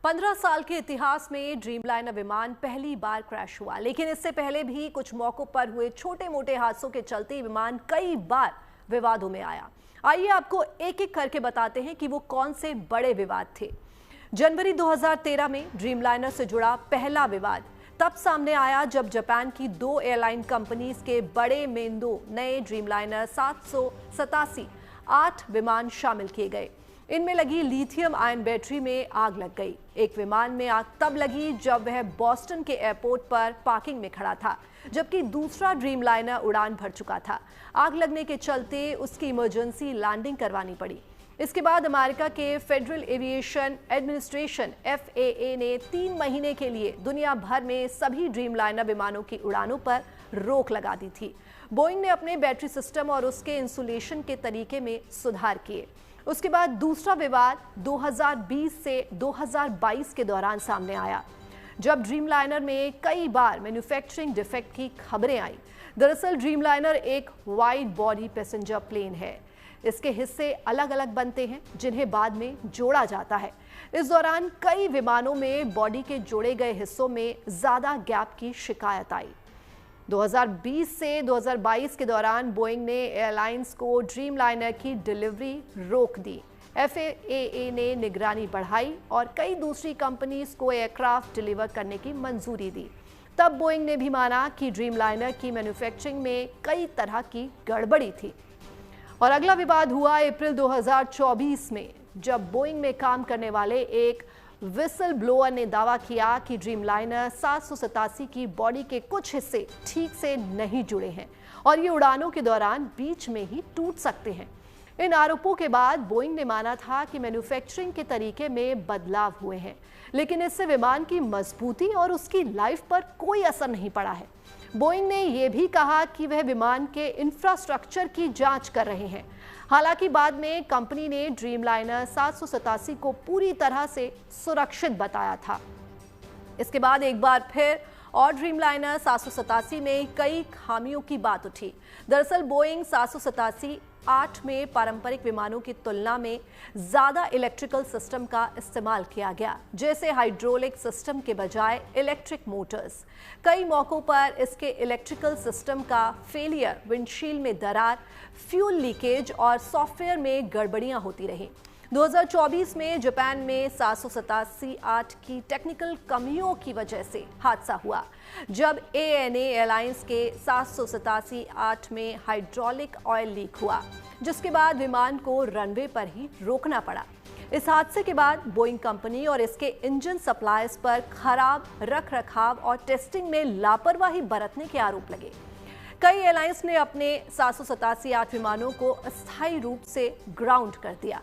15 साल के इतिहास में ड्रीमलाइनर विमान पहली बार क्रैश हुआ, लेकिन इससे पहले भी कुछ मौकों पर हुए छोटे मोटे हादसों के चलते विमान कई बार विवादों में आया। आइए आपको एक एक करके बताते हैं कि वो कौन से बड़े विवाद थे। जनवरी 2013 में ड्रीमलाइनर से जुड़ा पहला विवाद तब सामने आया जब जापान की 2 एयरलाइन कंपनीज के बड़े में 2 नए ड्रीमलाइनर 787 8 विमान शामिल किए गए। इनमें लगी लिथियम आयन बैटरी में आग लग गई। एक विमान में आग तब लगी जब वह बॉस्टन के एयरपोर्ट पर पार्किंग में खड़ा था, जबकि दूसरा ड्रीमलाइनर उड़ान भर चुका था। आग लगने के चलते उसकी इमरजेंसी लैंडिंग करवानी पड़ी। इसके बाद अमेरिका के फेडरल एविएशन एडमिनिस्ट्रेशन FAA ने 3 महीने के लिए दुनिया भर में सभी ड्रीमलाइनर विमानों की उड़ानों पर रोक लगा दी थी। बोइंग ने अपने बैटरी सिस्टम और उसके इंसुलेशन के तरीके में सुधार किए। उसके बाद दूसरा विवाद 2020 से 2022 के दौरान सामने आया, जब ड्रीमलाइनर में कई बार मैन्युफैक्चरिंग डिफेक्ट की खबरें आई। दरअसल ड्रीमलाइनर एक वाइड बॉडी पैसेंजर प्लेन है। इसके हिस्से अलग अलग बनते हैं जिन्हें बाद में जोड़ा जाता है। इस दौरान कई विमानों में बॉडी के जोड़े गए हिस्सों में ज्यादा गैप की शिकायत आई। 2020 से 2022 के दौरान बोइंग ने एयरलाइंस को ड्रीमलाइनर की डिलीवरी रोक दी। FAA ने निगरानी बढ़ाई और कई दूसरी कंपनीज को एयरक्राफ्ट डिलीवर करने की मंजूरी दी। तब बोइंग ने भी माना कि ड्रीमलाइनर की मैन्युफैक्चरिंग में कई तरह की गड़बड़ी थी। और अगला विवाद हुआ अप्रैल 2024 में, जब बोइंग में काम करने वाले एक विसल ब्लोअर ने दावा किया कि ड्रीमलाइनर 787 की बॉडी के कुछ हिस्से ठीक से नहीं जुड़े हैं और ये उड़ानों के दौरान बीच में ही टूट सकते हैं। इन आरोपों के बाद बोइंग ने माना था कि मैन्युफैक्चरिंग के तरीके में बदलाव हुए हैं, लेकिन इससे विमान की मजबूती और उसकी लाइफ पर कोई असर नहीं पड़ा है। बोइंग ने यह भी कहा कि वह विमान के इंफ्रास्ट्रक्चर की जांच कर रहे हैं। हालांकि बाद में कंपनी ने ड्रीमलाइनर 787 को पूरी तरह से सुरक्षित बताया था। इसके बाद एक बार फिर और ड्रीमलाइनर 787 में कई खामियों की बात उठी। दरअसल बोइंग 787 8 में पारंपरिक विमानों की तुलना में ज्यादा इलेक्ट्रिकल सिस्टम का इस्तेमाल किया गया, जैसे हाइड्रोलिक सिस्टम के बजाय इलेक्ट्रिक मोटर्स। कई मौकों पर इसके इलेक्ट्रिकल सिस्टम का फेलियर, विंडशील्ड में दरार, फ्यूल लीकेज और सॉफ्टवेयर में गड़बड़ियां होती रहीं। 2024 में जापान में 787 8 की टेक्निकल कमियों की वजह से हादसा हुआ, जब ANA एयरलाइंस के 787 8 में हाइड्रोलिक ऑयल लीक हुआ, जिसके बाद विमान को रनवे पर ही रोकना पड़ा। इस हादसे के बाद बोइंग कंपनी और इसके इंजन सप्लायर्स पर खराब रखरखाव और टेस्टिंग में लापरवाही बरतने के आरोप लगे। कई एयरलाइंस ने अपने 787 8 विमानों को अस्थायी रूप से ग्राउंड कर दिया।